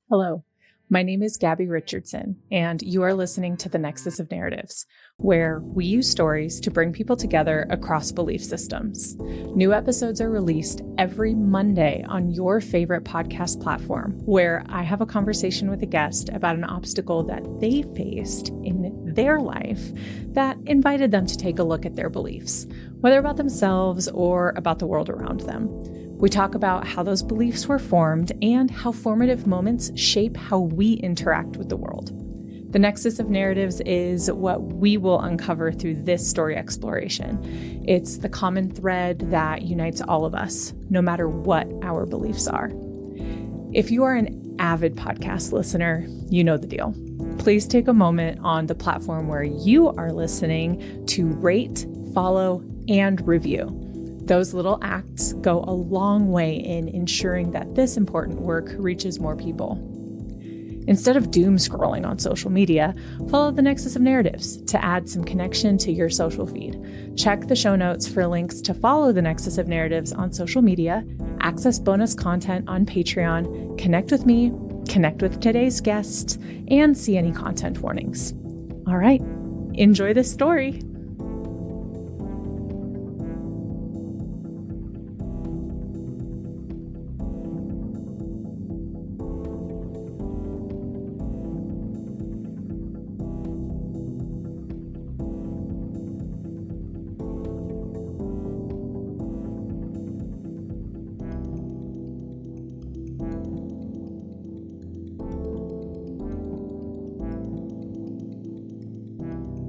Hello, my name is Gabby Richardson, and you are listening to The Nexus of Narratives, where we use stories to bring people together across belief systems. New episodes are released every Monday on your favorite podcast platform, where I have a conversation with a guest about an obstacle that they faced in their life that invited them to take a look at their beliefs, whether about themselves or about the world around them. We talk about how those beliefs were formed and how formative moments shape how we interact with the world. The Nexus of Narratives is what we will uncover through this story exploration. It's the common thread that unites all of us, no matter what our beliefs are. If you are an avid podcast listener, you know the deal. Please take a moment on the platform where you are listening to rate, follow, and review. Those little acts go a long way in ensuring that this important work reaches more people. Instead of doom scrolling on social media, follow the Nexus of Narratives to add some connection to your social feed. Check the show notes for links to follow the Nexus of Narratives on social media, access bonus content on Patreon, connect with me, connect with today's guest, and see any content warnings. All right, enjoy this story.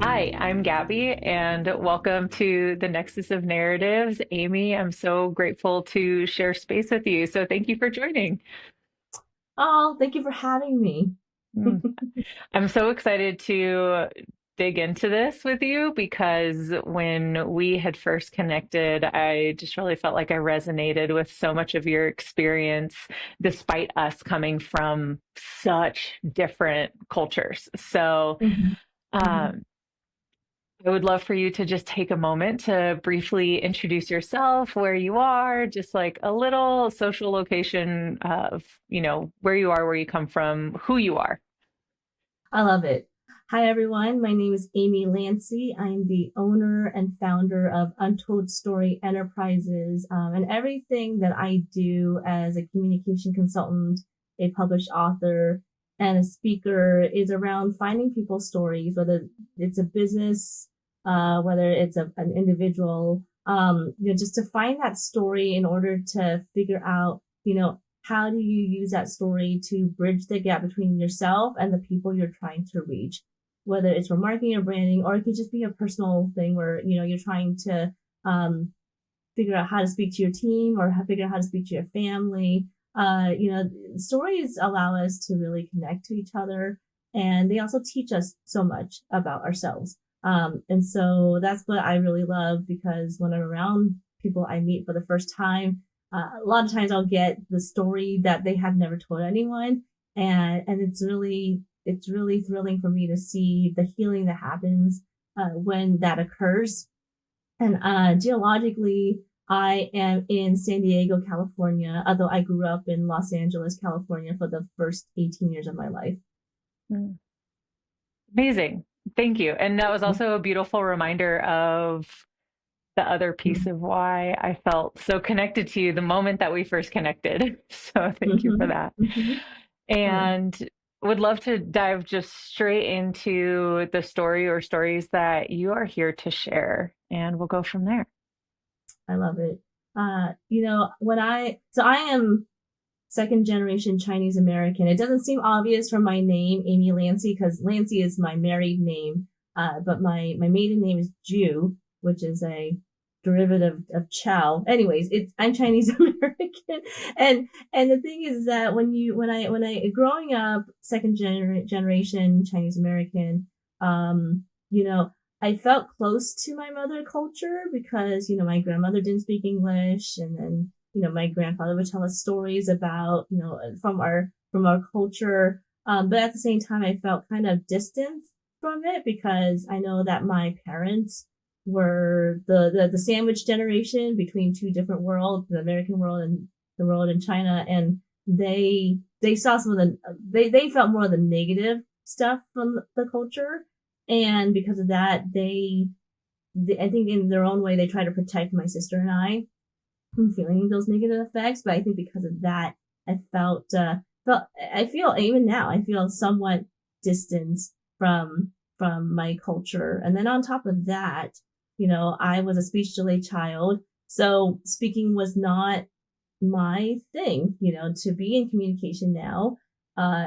Hi, I'm Gabby, and welcome to the Nexus of Narratives. Amy, I'm so grateful to share space with you. So thank you for joining. Oh, thank you for having me. I'm so excited to dig into this with you because when we had first connected, I just really felt like I resonated with so much of your experience, despite us coming from such different cultures. So, Mhm. Mhm. um, I would love for you to just take a moment to briefly introduce yourself, where you are, just like a little social location of, where you are, where you come from, who you are. I love it. Hi, everyone. My name is Amy Lancey. I'm the owner and founder of Untold Story Enterprises. And everything that I do as a communication consultant, a published author, and a speaker is around finding people's stories, whether it's a business, whether it's an individual, just to find that story in order to figure out, how do you use that story to bridge the gap between yourself and the people you're trying to reach? Whether it's for marketing or branding, or it could just be a personal thing where, you're trying to figure out how to speak to your team or figure out how to speak to your family. Stories allow us to really connect to each other, and they also teach us so much about ourselves. And so that's what I really love, because when I'm around people I meet for the first time, a lot of times I'll get the story that they have never told anyone, and it's really thrilling for me to see the healing that happens when that occurs. And geologically, I am in San Diego, California, although I grew up in Los Angeles, California for the first 18 years of my life. Mm. Amazing. Thank you. And that was also a beautiful reminder of the other piece of why I felt so connected to you the moment that we first connected. So thank you for Mm-hmm. that. Mm-hmm. Yeah, And would love to dive just straight into the story or stories that you are here to share, and we'll go from there. I love it. I am second generation Chinese American. It doesn't seem obvious from my name, Amy Lancey, because Lancey is my married name. But my maiden name is Ju, which is a derivative of Chow. Anyways, I'm Chinese American, and the thing is that when I growing up generation Chinese American, um, you know, I felt close to my mother culture because my grandmother didn't speak English, and then my grandfather would tell us stories about, from our culture. But at the same time, I felt kind of distant from it because I know that my parents were the sandwich generation between two different worlds, the American world and the world in China. And they they saw some of they felt more of the negative stuff from the culture. And because of that, I think in their own way, they try to protect my sister and I from feeling those negative effects. But I think because of that, I I feel even now, I feel somewhat distanced from my culture. And then on top of that, I was a speech delayed child. So speaking was not my thing, to be in communication now.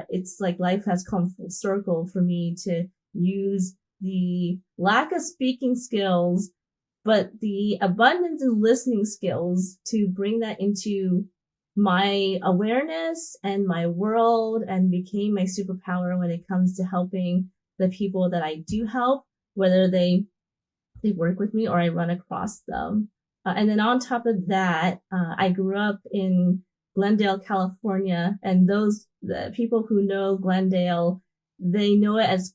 It's like life has come full circle for me to use the lack of speaking skills, but the abundance in listening skills to bring that into my awareness and my world, and became my superpower when it comes to helping the people that I do help, whether they work with me or I run across them. And then on top of that, I grew up in Glendale, California, and the people who know Glendale, they know it as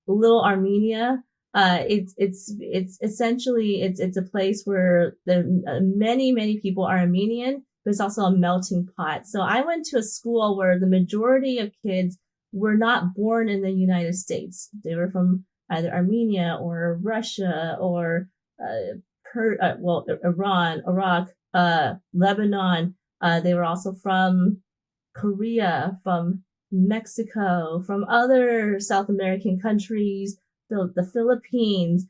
Little Armenia. It's essentially it's a place where many people are Armenian, but it's also a melting pot. So I went to a school where the majority of kids were not born in the United States. They were from either Armenia or Russia or Iran, Iraq, Lebanon. They were also from Korea, from Mexico, from other South American countries, the Philippines.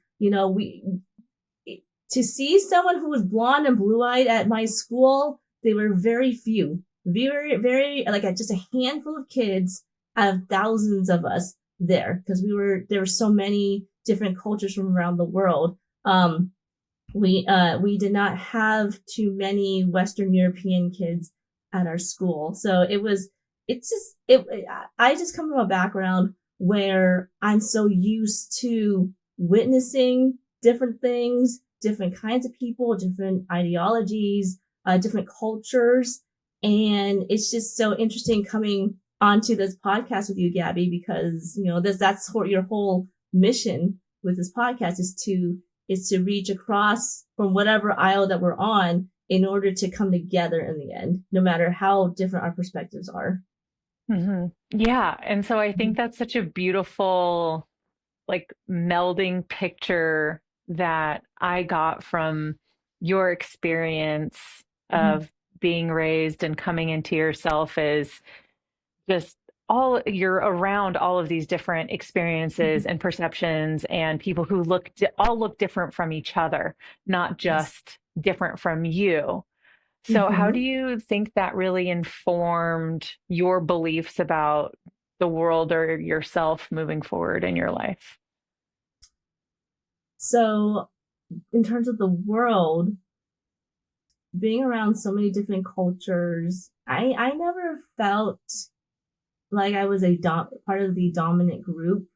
To see someone who was blonde and blue-eyed at my school, they were very few, very, very, like just a handful of kids out of thousands of us there, because there were so many different cultures from around the world. We did not have too many Western European kids at our school. So I just come from a background where I'm so used to witnessing different things, different kinds of people, different ideologies, different cultures. And it's just so interesting coming onto this podcast with you, Gabby, because, that's your whole mission with this podcast is to reach across from whatever aisle that we're on in order to come together in the end, no matter how different our perspectives are. Mm-hmm. Yeah. And so I think that's such a beautiful, like, melding picture that I got from your experience Mm-hmm. of being raised and coming into yourself as just you're around all of these different experiences Mm-hmm. and perceptions and people who all look different from each other, not Yes. just different from you. So how do Mm-hmm. you think that really informed your beliefs about the world or yourself moving forward in your life? So, in terms of the world, being around so many different cultures, I never felt like I was part of the dominant group.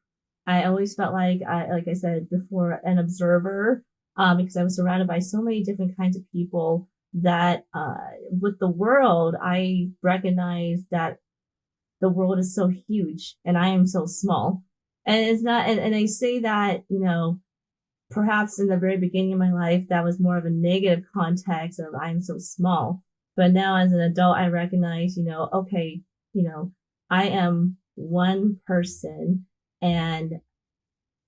I always felt like I said before, an observer, because I was surrounded by so many different kinds of people that, with the world, I recognize that the world is so huge and I am so small. And it's not, and I say that, perhaps in the very beginning of my life, that was more of a negative context of I'm so small. But now as an adult, I recognize, okay, I am one person, and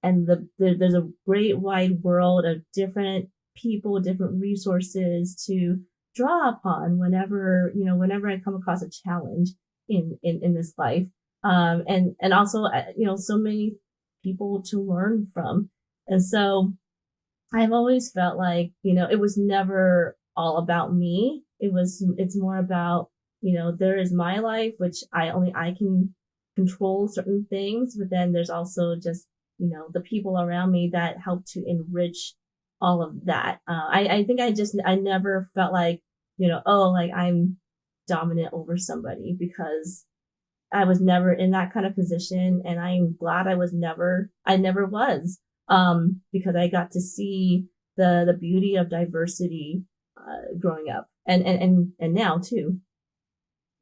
there's a great wide world of different people, different resources to draw upon whenever I come across a challenge in this life. And also, so many people to learn from. And so I've always felt like, it was never all about me. It's more about, there is my life, which I can control certain things, but then there's also just, the people around me that help to enrich all of that. I think I never felt like, like I'm dominant over somebody, because I was never in that kind of position. And I'm glad I never was, because I got to see the beauty of diversity, growing up and now too.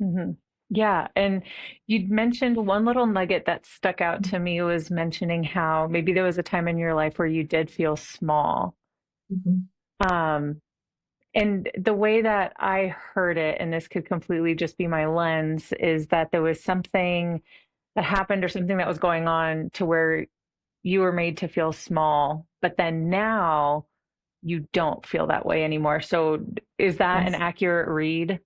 Hmm. Yeah. And you'd mentioned one little nugget that stuck out to me was mentioning how maybe there was a time in your life where you did feel small. Mm-hmm. Um, And the way that I heard it, and this could completely just be my lens, is that there was something that happened or something that was going on to where you were made to feel small, but then now you don't feel that way anymore. So is that an Yes. accurate read?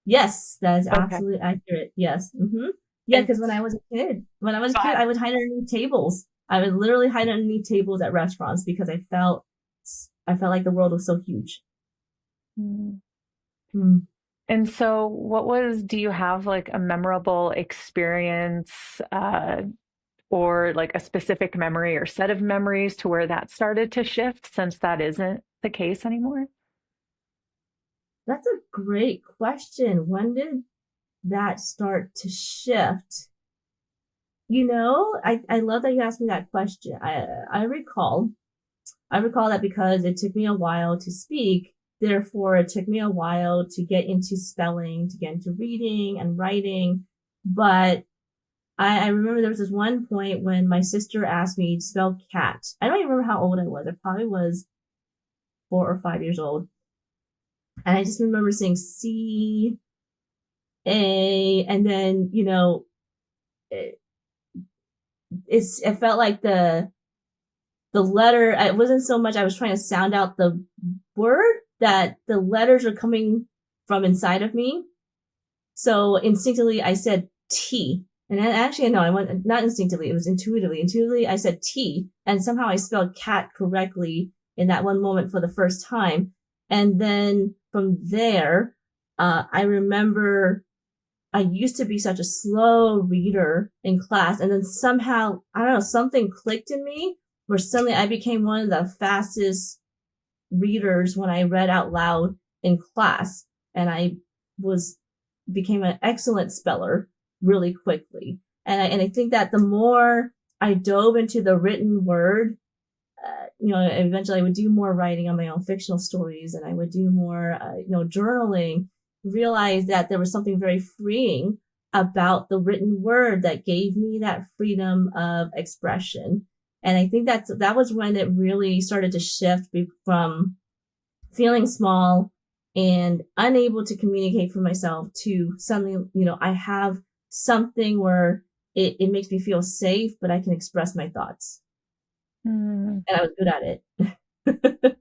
Yes, that is Okay. absolutely accurate. Yes. Yeah, And because when I was a go kid, ahead. I would hide underneath tables. I would literally hide underneath tables at restaurants because I felt like the world was so huge. Mm. Mm. And so do you have like a memorable experience, or like a specific memory or set of memories to where that started to shift since that isn't the case anymore? That's a great question. When did that start to shift? I love that you asked me that question. I recall that because it took me a while to speak, therefore it took me a while to get into spelling, to get into reading and writing. But I remember there was this one point when my sister asked me to spell cat. I don't even remember how old I was. I probably was 4 or 5 years old. And I just remember saying C-A, and then, it, it felt like the letter, it wasn't so much I was trying to sound out the word, that the letters are coming from inside of me. So instinctively I said T. And then actually, no, I went, not instinctively, it was intuitively. Intuitively, I said T, and somehow I spelled cat correctly in that one moment for the first time. And then from there, I remember I used to be such a slow reader in class, and then somehow, I don't know, something clicked in me where suddenly I became one of the fastest readers when I read out loud in class, and I was became an excellent speller really quickly. And I think that the more I dove into the written word, eventually I would do more writing on my own fictional stories, and I would do more, journaling. Realize that there was something very freeing about the written word that gave me that freedom of expression. And I think that was when it really started to shift from feeling small and unable to communicate for myself to something, I have something where it makes me feel safe, but I can express my thoughts. Hmm. And I was good at it.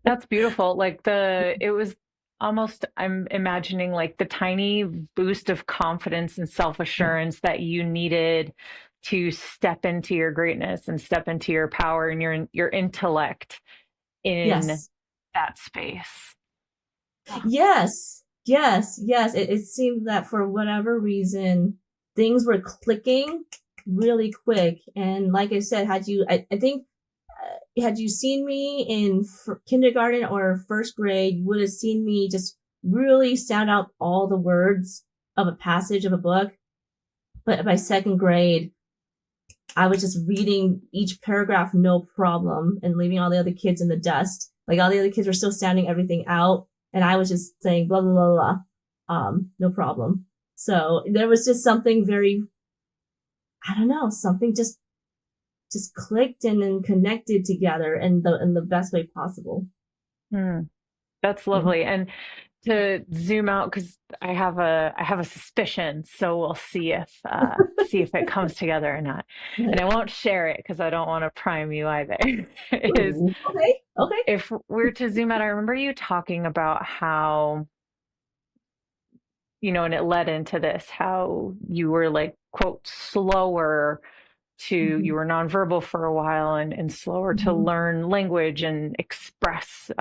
That's beautiful. It was almost, I'm imagining like the tiny boost of confidence and Yeah. self-assurance that you needed to step into your greatness and step into your power and your intellect in Yes. that space. Yes. Yes. Yes. It seemed that for whatever reason, things were clicking really quick. And like I said, I think, had you seen me in kindergarten or first grade, you would have seen me just really sound out all the words of a passage of a book. But by second grade, I was just reading each paragraph no problem and leaving all the other kids in the dust. Like all the other kids were still sounding everything out, and I was just saying blah blah blah blah, no problem. So there was just something very, I don't know, something just clicked and then connected together in the best way possible. Hmm. That's Mhm. lovely. And to zoom out, because I have a suspicion, so we'll see if it comes together or not. And I won't share it because I don't want to prime you either. Is Ooh, okay, okay. if we're to zoom out, I remember you talking about how, and it led into this, how you were like, quote, slower you Mhm, were nonverbal for a while and slower to mhm, learn language and express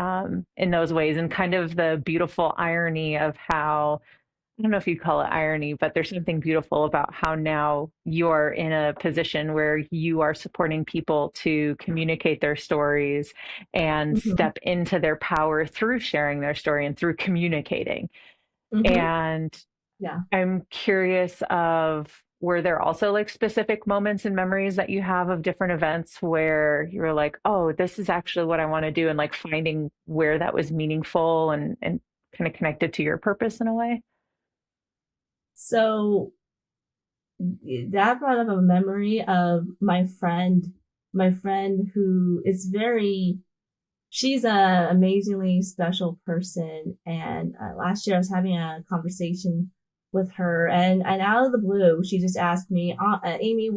in those ways, and kind of the beautiful irony of how, I don't know if you call it irony, but there's something beautiful about how now you're in a position where you are supporting people to communicate their stories and mhm, step into their power through sharing their story and through communicating. mhm. And Yeah. I'm curious of, were there also like specific moments and memories that you have of different events where you were like, oh, this is actually what I want to do, and like finding where that was meaningful and kind of connected to your purpose in a way? So that brought up a memory of my friend who is very she's an amazingly special person. And last year I was having a conversation with her, and out of the blue, she just asked me, Amy,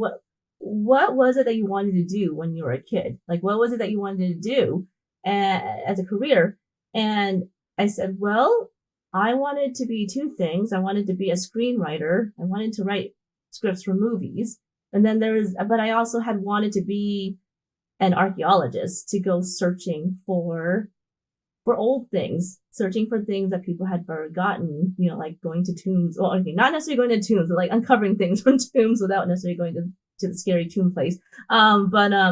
what was it that you wanted to do when you were a kid? Like, what was it that you wanted to do as a career? And I said, well, I wanted to be two things. I wanted to be a screenwriter. I wanted to write scripts for movies. And then but I also had wanted to be an archaeologist, to go searching for old things, searching for things that people had forgotten, like going to tombs. Well, okay, not necessarily going to tombs, but like uncovering things from tombs without necessarily going to the scary tomb place. But I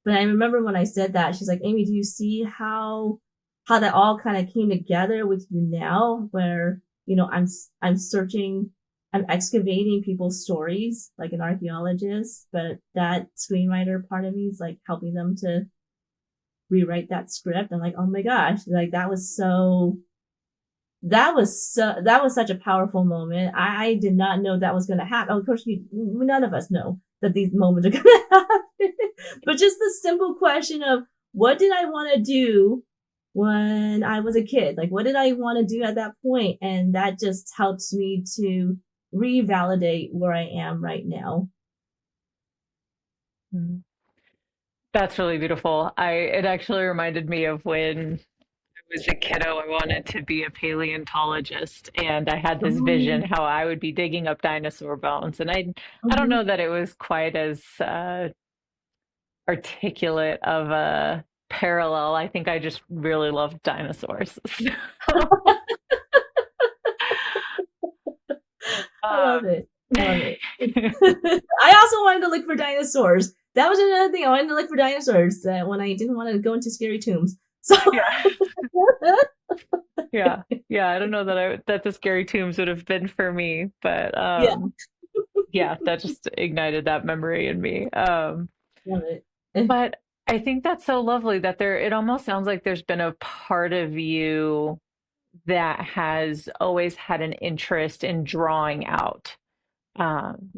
remember when I said that, she's like, Amy, do you see how that all kind of came together with you now, where, I'm searching, I'm excavating people's stories like an archaeologist, but that screenwriter part of me is like helping them to rewrite that script. I'm like, oh my gosh, like that was such a powerful moment. I did not know that was going to happen. Of course, none of us know that these moments are going to happen. But just the simple question of, what did I want to do when I was a kid? Like, what did I want to do at that point? And that just helps me to revalidate where I am right now. Mhm. That's really beautiful. It actually reminded me of when I was a kiddo, I wanted to be a paleontologist, and I had this vision Oh, how I would be digging up dinosaur bones. And I don't mhm. know that it was quite as articulate of a parallel. I think I just really loved dinosaurs. I love Um, it. I love it. I also wanted to look for dinosaurs. That was another thing. I wanted to look for dinosaurs when I didn't want to go into scary tombs. So yeah, yeah, yeah. I don't know that that the scary tombs would have been for me, but yeah, yeah, that just ignited that memory in me. love it. But I think that's so lovely that it almost sounds like there's been a part of you that has always had an interest in drawing out. Um,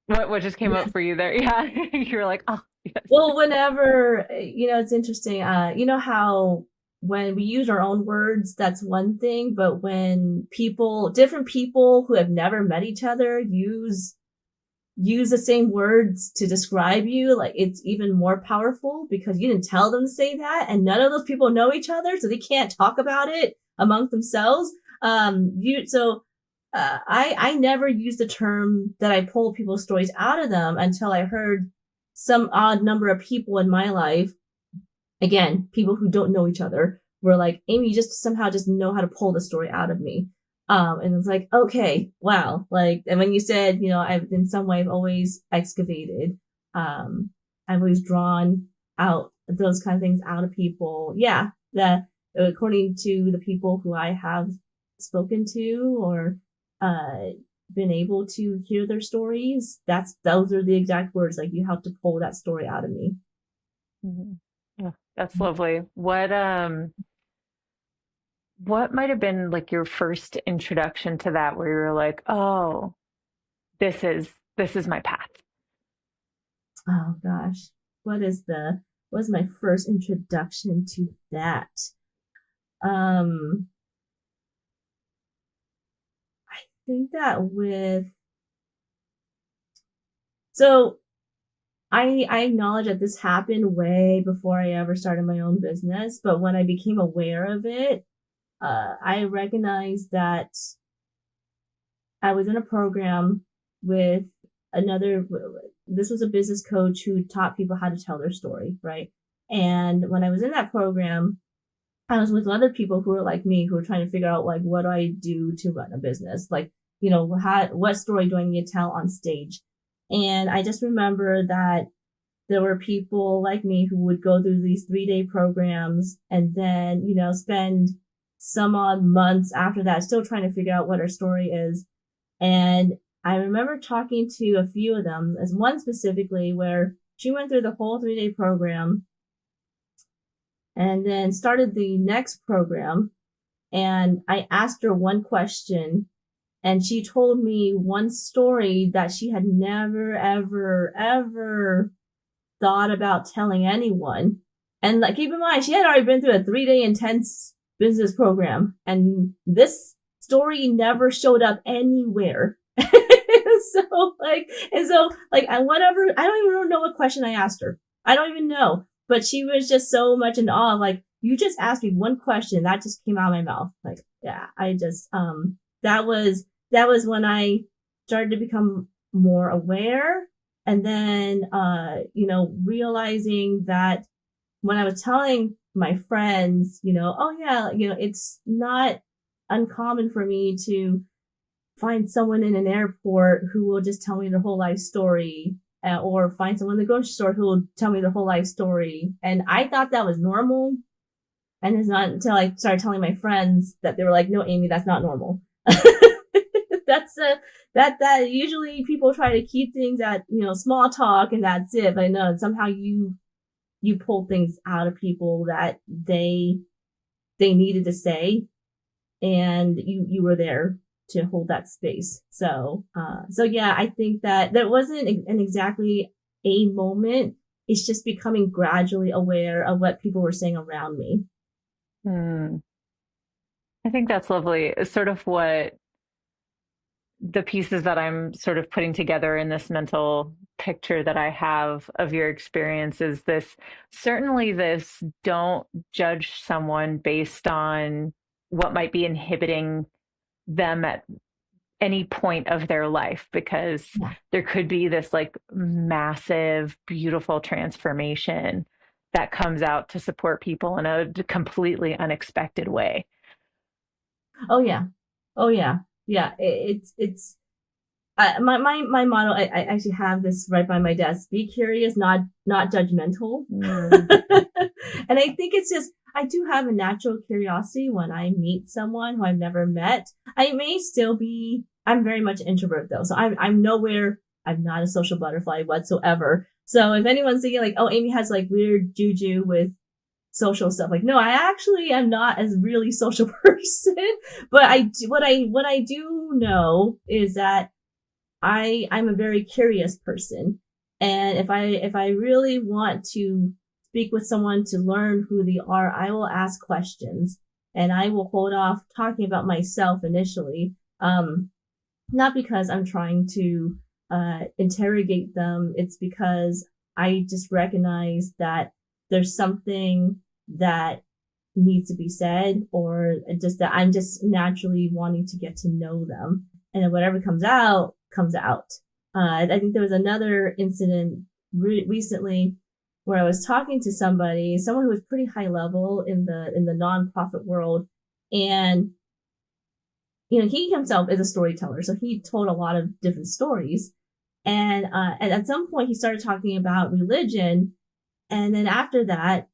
what just came Yeah. up for you there? Yeah, you're like, oh, yes. Well, whenever, it's interesting. You know how when we use our own words, that's one thing, but when different people who have never met each other use the same words to describe you, like it's even more powerful because you didn't tell them to say that, and none of those people know each other, so they can't talk about it amongst themselves. I never used the term that I pull people's stories out of them until I heard some odd number of people in my life, again, people who don't know each other, were like, Amy, you just somehow just know how to pull the story out of me. And it's like, okay, wow. Like, and when you said, I've in some way I've always excavated, um, I've always drawn out those kind of things out of people. Yeah. That according to the people who I have spoken to or, uh, been able to hear their stories, those are the exact words. Like, you have to pull that story out of me. Mhm. Yeah, that's lovely. What might have been like your first introduction to that where you were like, oh, this is my path. Oh gosh, what was my first introduction to that? Um, I think that so I acknowledge that this happened way before I ever started my own business, but when I became aware of it, I recognized that I was in a program with another, this was a business coach who taught people how to tell their story, right? And when I was in that program, I was with other people who were like me, who were trying to figure out, like, what do I do to run a business? Like, what story do I need to tell on stage? And I just remember that there were people like me who would go through these 3-day programs and then, spend some odd months after that still trying to figure out what our story is. And I remember talking to a few of them, as one specifically where she went through the whole 3-day program and then started the next program. And I asked her one question, and she told me one story that she had never, ever, ever thought about telling anyone. And like, keep in mind, she had already been through a 3-day intense business program, and this story never showed up anywhere. So like, and so like, I whatever, I don't even know what question I asked her. I don't even know, but she was just so much in awe. Like, you just asked me one question that just came out of my mouth. Like, yeah, I just, that was when I started to become more aware. And then, realizing that when I was telling my friends, oh yeah, it's not uncommon for me to find someone in an airport who will just tell me their whole life story, or find someone in the grocery store who will tell me their whole life story. And I thought that was normal. And it's not until I started telling my friends that they were like, no, Amy, that's not normal. That's that usually people try to keep things at, small talk and that's it. But no, somehow you pull things out of people that they needed to say, and you were there to hold that space. So yeah, I think that there wasn't an exactly a moment. It's just becoming gradually aware of what people were saying around me. Hmm. I think that's lovely. It's sort of what the pieces that I'm sort of putting together in this mental picture that I have of your experience is this, certainly this don't judge someone based on what might be inhibiting them at any point of their life, because Yeah. there could be this like massive, beautiful transformation that comes out to support people in a completely unexpected way. Oh yeah. Oh yeah. Yeah. It's my motto. I actually have this right by my desk: be curious, not judgmental. Mm. And I think it's just, I do have a natural curiosity when I meet someone who I've never met. I may still be, I'm very much an introvert though. So I'm nowhere, I'm not a social butterfly whatsoever. So if anyone's thinking like, oh, Amy has like weird juju with social stuff, like, no, I actually am not as really social person. But what I do know is that I'm a very curious person. And if I really want to speak with someone to learn who they are, I will ask questions, and I will hold off talking about myself initially. Not because I'm trying to interrogate them. It's because I just recognize that there's something that needs to be said, or just that I'm just naturally wanting to get to know them. And then whatever comes out, comes out. I think there was another incident recently where I was talking to someone who was pretty high level in the nonprofit world, and he himself is a storyteller, so he told a lot of different stories. And at some point, he started talking about religion, and then after that,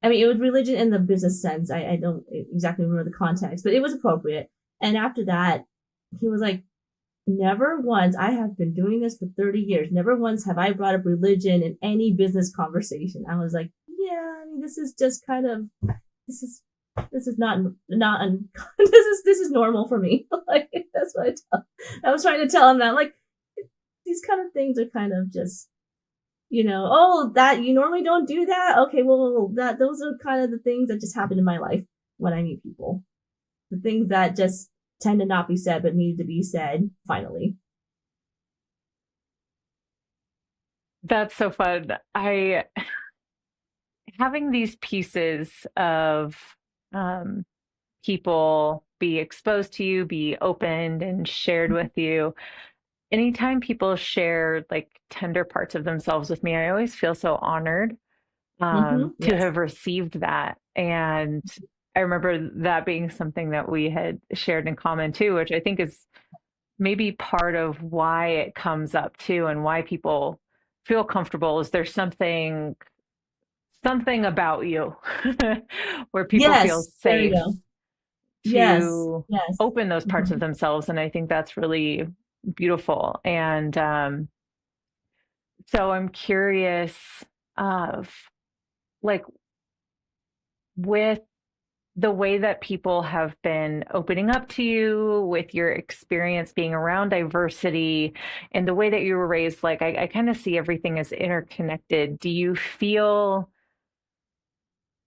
I mean, it was religion in the business sense. I don't exactly remember the context, but it was appropriate. And after that, he was like, never once, I have been doing this for 30 years, never once have I brought up religion in any business conversation. I was like, yeah, I mean, this is just kind of, this is not, this is normal for me. Like, that's what I was trying to tell him that, like, these kind of things are kind of just, oh, that you normally don't do that. Okay, well, those are kind of the things that just happen in my life when I meet people. The things that just tend to not be said but needed to be said finally. That's so fun. I having these pieces of um, people be exposed to you, be opened and shared with you. Anytime people share like tender parts of themselves with me, I always feel so honored to Yes. have received that. And I remember that being something that we had shared in common too, which I think is maybe part of why it comes up too, and why people feel comfortable is there's something about you where people feel Yes. There you safe go. Yes. to Yes. open those parts of Mhm. themselves. And I think that's really beautiful. And so I'm curious of like with the way that people have been opening up to you, with your experience being around diversity and the way that you were raised, like I kind of see everything as interconnected. Do you feel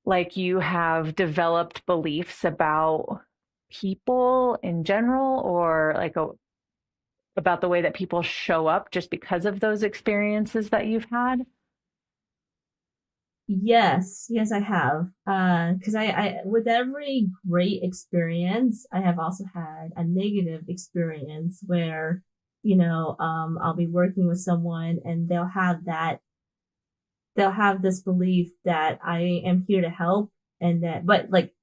like you have developed beliefs about people in general, or like about the way that people show up just because of those experiences that you've had? Yes, I have. Because with every great experience, I have also had a negative experience where, I'll be working with someone and they'll have this belief that I am here to help, and that, but like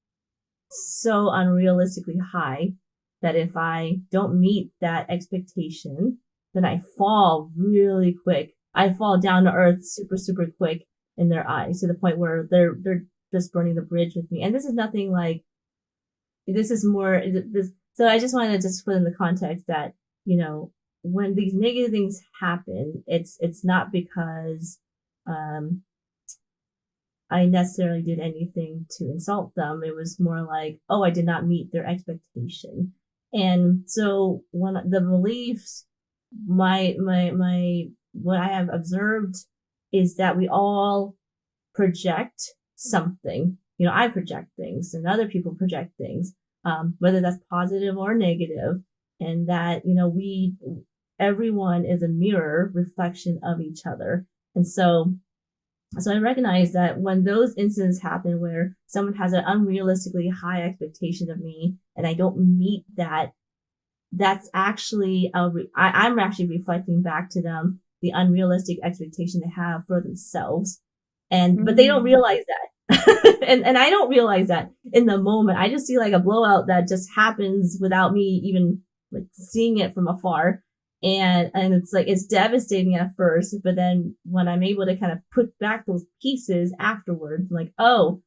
so unrealistically high that if I don't meet that expectation, then I fall really quick. I fall down to earth super, super quick in their eyes, to the point where they're just burning the bridge with me. And this is nothing like, this is more this. So I just wanted to just put in the context that, when these negative things happen, it's not because um I necessarily did anything to insult them. It was more like, oh, I did not meet their expectation. And so when the beliefs, what I have observed is that we all project something. I project things and other people project things, whether that's positive or negative. And that, everyone is a mirror reflection of each other. And so I recognize that when those incidents happen where someone has an unrealistically high expectation of me and I don't meet that, that's actually I'm actually reflecting back to them the unrealistic expectation they have for themselves, but they don't Mm. realize that. and I don't realize that in the moment. I just see like a blowout that just happens without me even like seeing it from afar. And it's like, it's devastating at first, but then when I'm able to kind of put back those pieces afterwards, like, oh,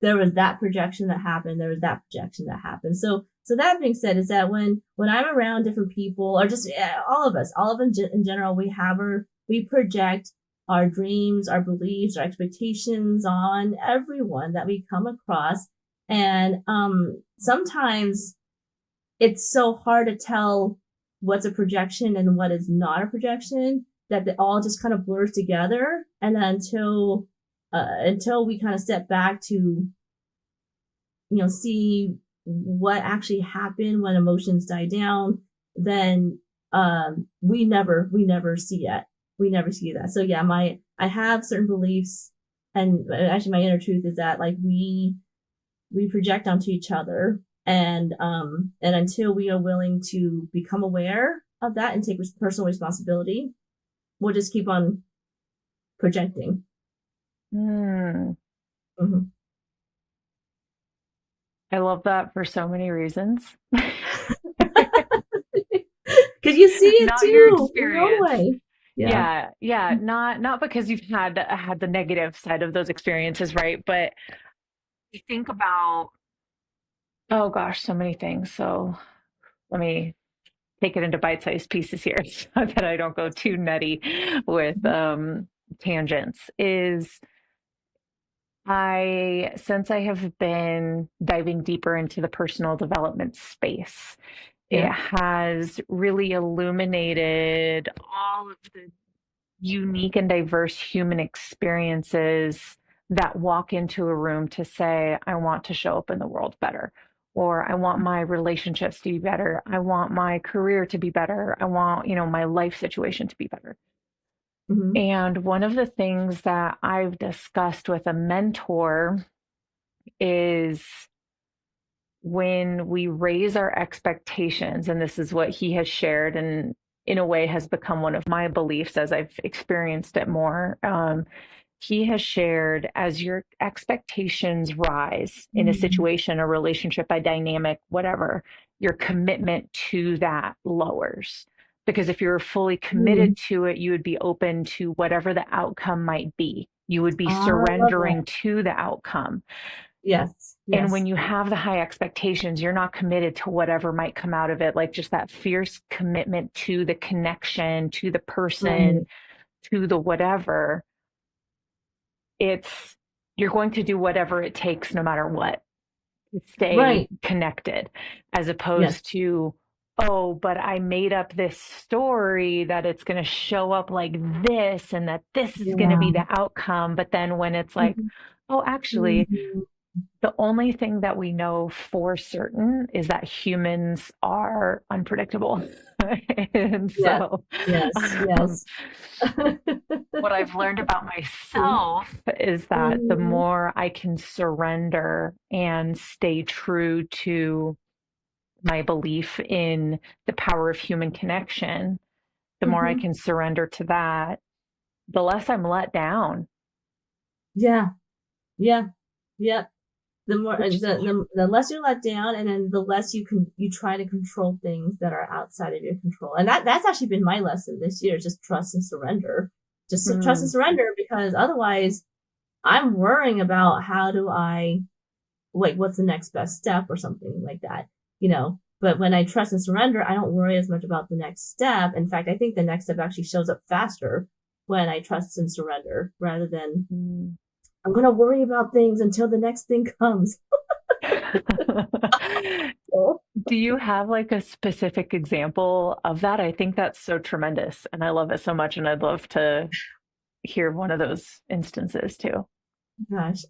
there was that projection that happened, there was that projection that happened. So that being said, is that when I'm around different people, or just all of us, in general, we project our dreams, our beliefs, our expectations on everyone that we come across. And sometimes it's so hard to tell what's a projection and what is not a projection, that it all just kind of blurs together. And then until we kind of step back to, see what actually happened when emotions die down, then we never see it. We never see that. So yeah, I have certain beliefs, and actually my inner truth is that, like, we project onto each other, and until we are willing to become aware of that and take personal responsibility, we'll just keep on projecting. Mm. Mm-hmm. I love that for so many reasons. Because you see it Not your too in your own experience. way. Yeah. Yeah, yeah, not because you've had the negative side of those experiences, right? But you think about, oh gosh, so many things. So let me take it into bite-sized pieces here so that I don't go too nutty with Mm-hmm. tangents. Since I have been diving deeper into the personal development space, it Yeah. has really illuminated all of the unique and diverse human experiences that walk into a room to say, I want to show up in the world better, or I want my relationships to be better. I want my career to be better. I want, my life situation to be better. Mm-hmm. And one of the things that I've discussed with a mentor is when we raise our expectations, and this is what he has shared, and in a way has become one of my beliefs as I've experienced it more. He has shared, as your expectations rise in a Mm-hmm. situation, a relationship, a dynamic, whatever, your commitment to that lowers. Because if you're fully Mm-hmm. committed to it, you would be open to whatever the outcome might be. You would be I love that. surrendering to the outcome. Yes. And when Yes. you have the high expectations, you're not committed to whatever might come out of it, like just that fierce commitment to the connection, to the person, Right. to the whatever. It's You're going to do whatever it takes no matter what to stay Right. connected, as Yes. opposed to oh, but I made up this story that it's going to show up like this and that this is going to be Yeah. the outcome. But then when it's like, Mhm. oh, actually, Mhm. the only thing that we know for certain is that humans are unpredictable. And Yeah. so, Yes. um, Yes. what I've learned about True. myself is that the Mhm. more I can surrender and stay true to my belief in the power of human connection, the more I Mhm. can surrender to that, the less I'm let down. Yeah. Yeah. Yeah. The more Which, the less you're let down, and then the less you try to control things that are outside of your control. And that's actually been my lesson this year, just trust and surrender. Just trust and mm, surrender, because otherwise I'm worrying about how do I, like, what's the next best step or something like that, you know. But when I trust and surrender, I don't worry as much about the next step. In fact, I think the next step actually shows up faster when I trust and surrender, rather than mm. I'm going to worry about things until the next thing comes. Do you have like a specific example of that? I think that's so tremendous and I love it so much. And I'd love to hear one of those instances too. Gosh.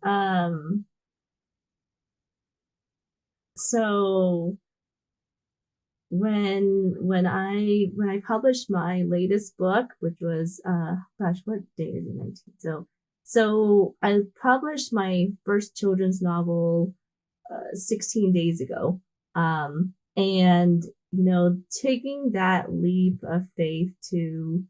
So when I published my latest book, which was gosh, what day is it? 19. So I published my first children's novel 16 days ago. And taking that leap of faith to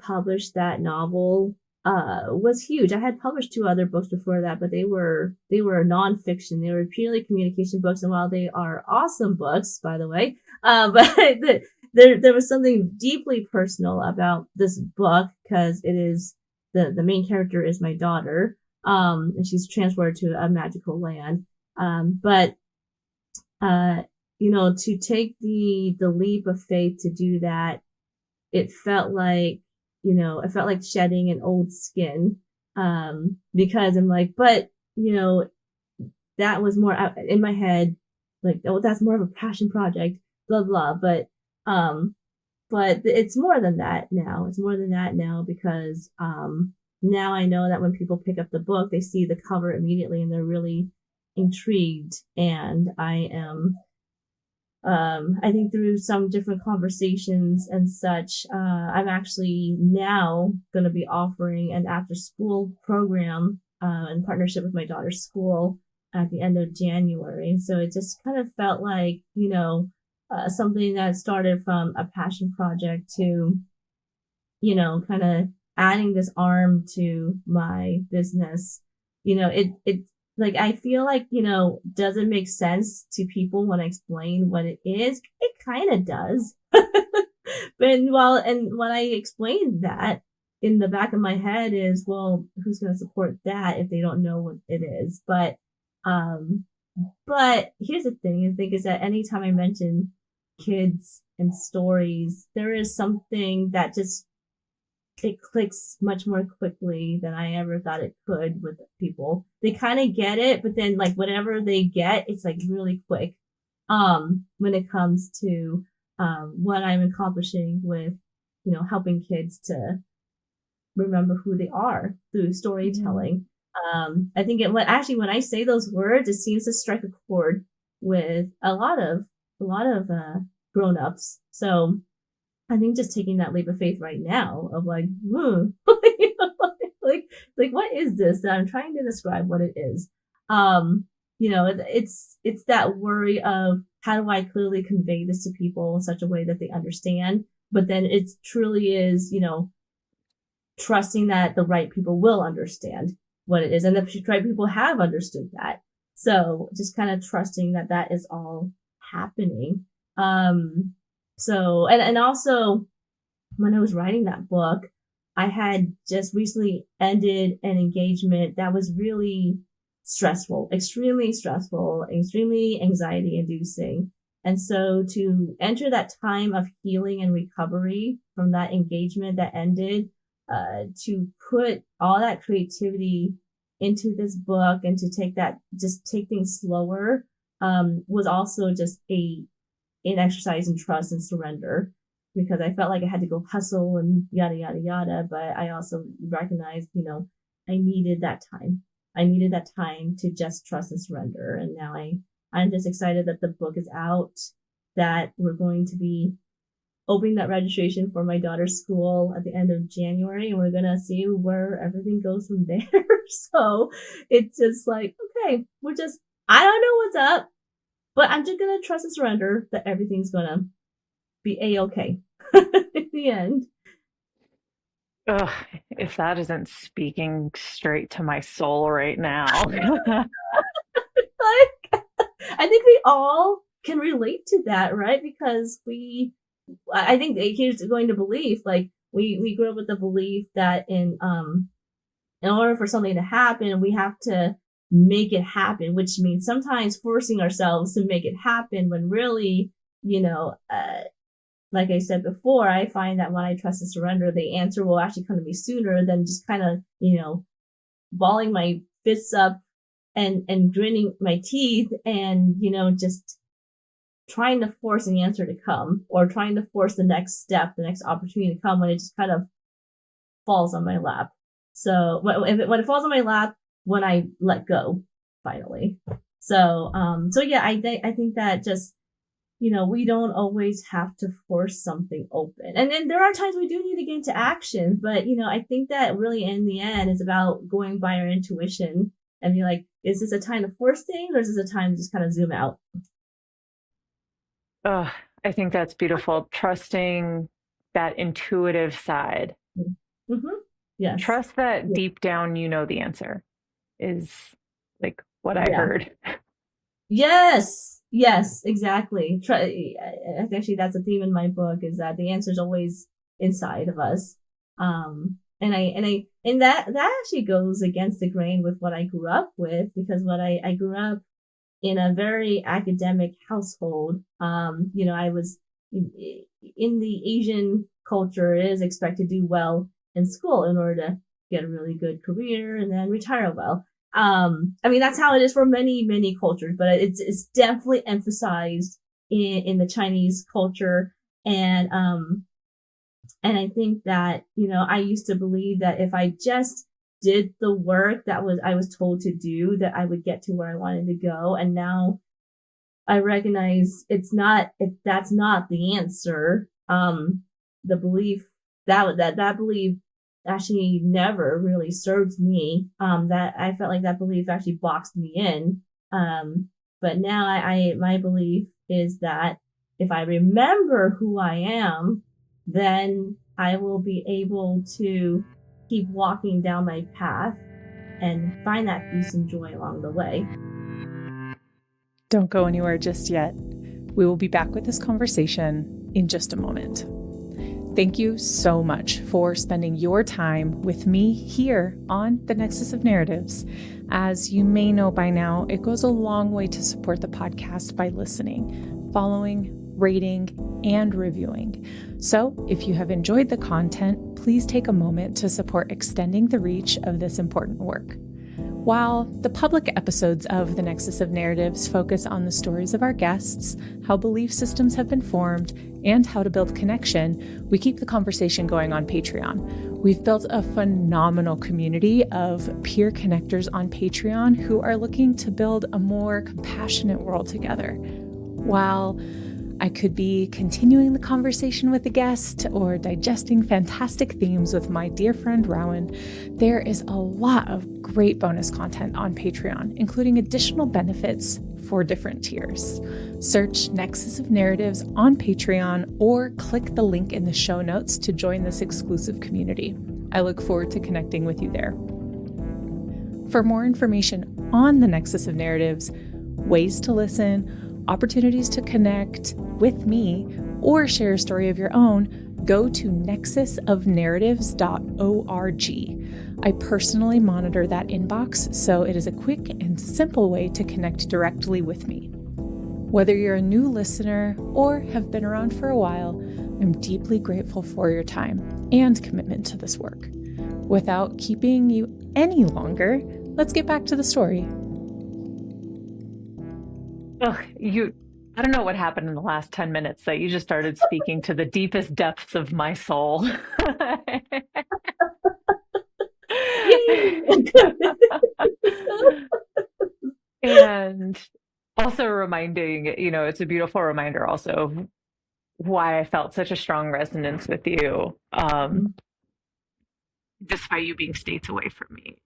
publish that novel was huge. I had published two other books before that, but they were nonfiction. They were purely communication books, and while they are awesome books, by the way, but there was something deeply personal about this book, because it is the main character is my daughter, and she's transported to a magical land. But uh, to take the leap of faith to do that, it felt like, it felt like shedding an old skin. Because I'm like, but, that was more in my head, like, oh, that's more of a passion project, blah, blah. But it's more than that now. It's more than that now, because, now I know that when people pick up the book, they see the cover immediately and they're really intrigued. And I think through some different conversations and such, I'm actually now going to be offering an after school program in partnership with my daughter's school at the end of January. So it just kind of felt like, something that started from a passion project to, kind of adding this arm to my business. It like, I feel like, does it make sense to people when I explain what it is? It kind of does. And when I explained that, in the back of my head is, well, who's going to support that if they don't know what it is? Um, but here's the thing, I think, is that anytime I mention kids and stories, there is something that just, it clicks much more quickly than I ever thought it could with people. They kind of get it, but then, like, whatever they get, it's like really quick. When it comes to what I'm accomplishing with, helping kids to remember who they are through Mm, storytelling. I think when I say those words, it seems to strike a chord with a lot of grown-ups. So I think just taking that leap of faith right now of like, like what is this that I'm trying to describe what it is? It's that worry of, how do I clearly convey this to people in such a way that they understand? But then it truly is, trusting that the right people will understand what it is, and the right people have understood that. So just kind of trusting that that is all happening. And also, when I was writing that book, I had just recently ended an engagement that was really stressful, extremely anxiety inducing. And so to enter that time of healing and recovery from that engagement that ended, to put all that creativity into this book and to just take things slower, was also just in exercise and trust and surrender, because I felt like I had to go hustle and yada, yada, yada. But I also recognized, I needed that time. I needed that time to just trust and surrender. And now I'm just excited that the book is out, that we're going to be opening that registration for my daughter's school at the end of January, and we're going to see where everything goes from there. So it's just like, okay, I don't know what's up, but I'm just going to trust and surrender that everything's going to be a-okay in the end. Ugh, if that isn't speaking straight to my soul right now. Like, I think we all can relate to that, right? Because I think here's going to belief, like we grew up with the belief that in order for something to happen, we have to make it happen, which means sometimes forcing ourselves to make it happen, when really, like I said before, I find that when I trust and surrender, the answer will actually come to me sooner than just kind of, balling my fists up and grinning my teeth and, just trying to force an answer to come, or trying to force the next step, the next opportunity to come, when it just kind of falls on my lap. So when it falls on my lap, when I let go, finally. So yeah, I think that just, we don't always have to force something open. And then there are times we do need to get into action, but, I think that really in the end is about going by our intuition and be like, is this a time to force things, or is this a time to just kind of zoom out? Ugh, I think that's beautiful. Trusting that intuitive side. Mm-hmm. Yes. Trust that deep down you know the answer is like what I heard. Yes, exactly. Actually, that's a theme in my book, is that the answer is always inside of us. And that actually goes against the grain with what I grew up with, because I grew up in a very academic household. I was in the Asian culture, it is expected to do well in school in order to get a really good career and then retire well. That's how it is for many, many cultures, but it's definitely emphasized in the Chinese culture. And I think that, I used to believe that if I just did the work that I was told to do, that I would get to where I wanted to go. And now I recognize that's not the answer. The belief that belief actually never really served me. That I felt like that belief actually boxed me in. But now my belief is that if I remember who I am, then I will be able to keep walking down my path and find that peace and joy along the way. Don't go anywhere just yet. We will be back with this conversation in just a moment. Thank you so much for spending your time with me here on The Nexus of Narratives. As you may know by now, it goes a long way to support the podcast by listening, following, rating, and reviewing. So if you have enjoyed the content, please take a moment to support extending the reach of this important work. While the public episodes of The Nexus of Narratives focus on the stories of our guests, how belief systems have been formed, and how to build connection, we keep the conversation going on Patreon. We've built a phenomenal community of peer connectors on Patreon who are looking to build a more compassionate world together. While I could be continuing the conversation with the guest or digesting fantastic themes with my dear friend Rowan, there is a lot of great bonus content on Patreon, including additional benefits for different tiers. Search Nexus of Narratives on Patreon or click the link in the show notes to join this exclusive community. I look forward to connecting with you there. For more information on the Nexus of Narratives, ways to listen, opportunities to connect with me, or share a story of your own, go to nexusofnarratives.org. I personally monitor that inbox, so it is a quick and simple way to connect directly with me. Whether you're a new listener or have been around for a while, I'm deeply grateful for your time and commitment to this work. Without keeping you any longer, let's get back to the story. I don't know what happened in the last 10 minutes that you just started speaking to the deepest depths of my soul. Yay! And also reminding, it's a beautiful reminder also of why I felt such a strong resonance with you, despite you being states away from me,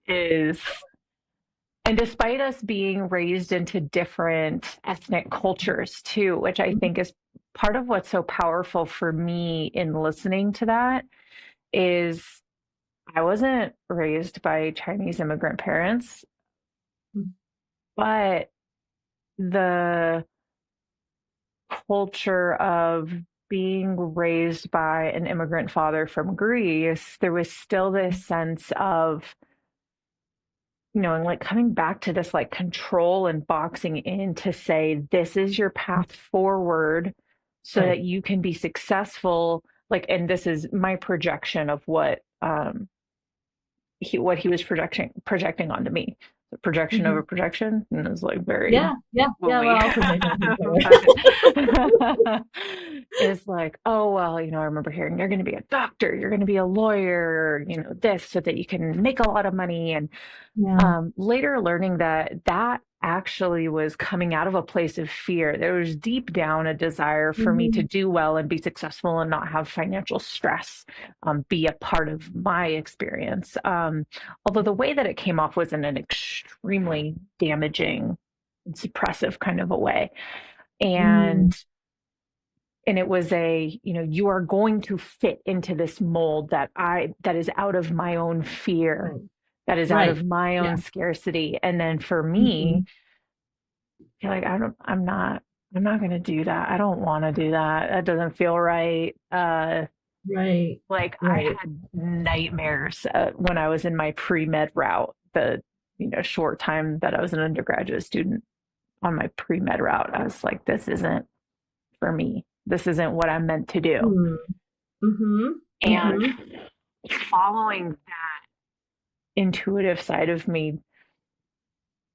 and despite us being raised into different ethnic cultures too, which I think is part of what's so powerful for me in listening to that, is I wasn't raised by Chinese immigrant parents, but the culture of being raised by an immigrant father from Greece, there was still this sense of, and like coming back to this like control and boxing in to say, this is your path forward so Right. that you can be successful. Like, and this is my projection of what he was projecting onto me. The projection Mm-hmm. over projection, and it was like very Yeah, yeah, yeah. We're wooey. all projecting off each But it's like, oh well, I remember hearing you're going to be a doctor, you're going to be a lawyer, this so that you can make a lot of money, and Yeah. later learning that that actually was coming out of a place of fear. There was deep down a desire for me to Mm-hmm. do well and be successful and not have financial stress be a part of my experience. Although the way that it came off was in an extremely damaging and suppressive kind of a way. Mm. And it was you are going to fit into this mold that is out of my own fear, Right. that is out Right. of my Yeah. own scarcity. And then for Mm-hmm. me, you're like, I'm not going to do that. I don't want to do that. That doesn't feel right. Right. Like I Right. had nightmares when I was in my pre-med route, the, short time that I was an undergraduate student on my pre-med route. I was like, this isn't for me. This isn't what I'm meant to do. Mm. Mm-hmm. And Mm-hmm. following that intuitive side of me,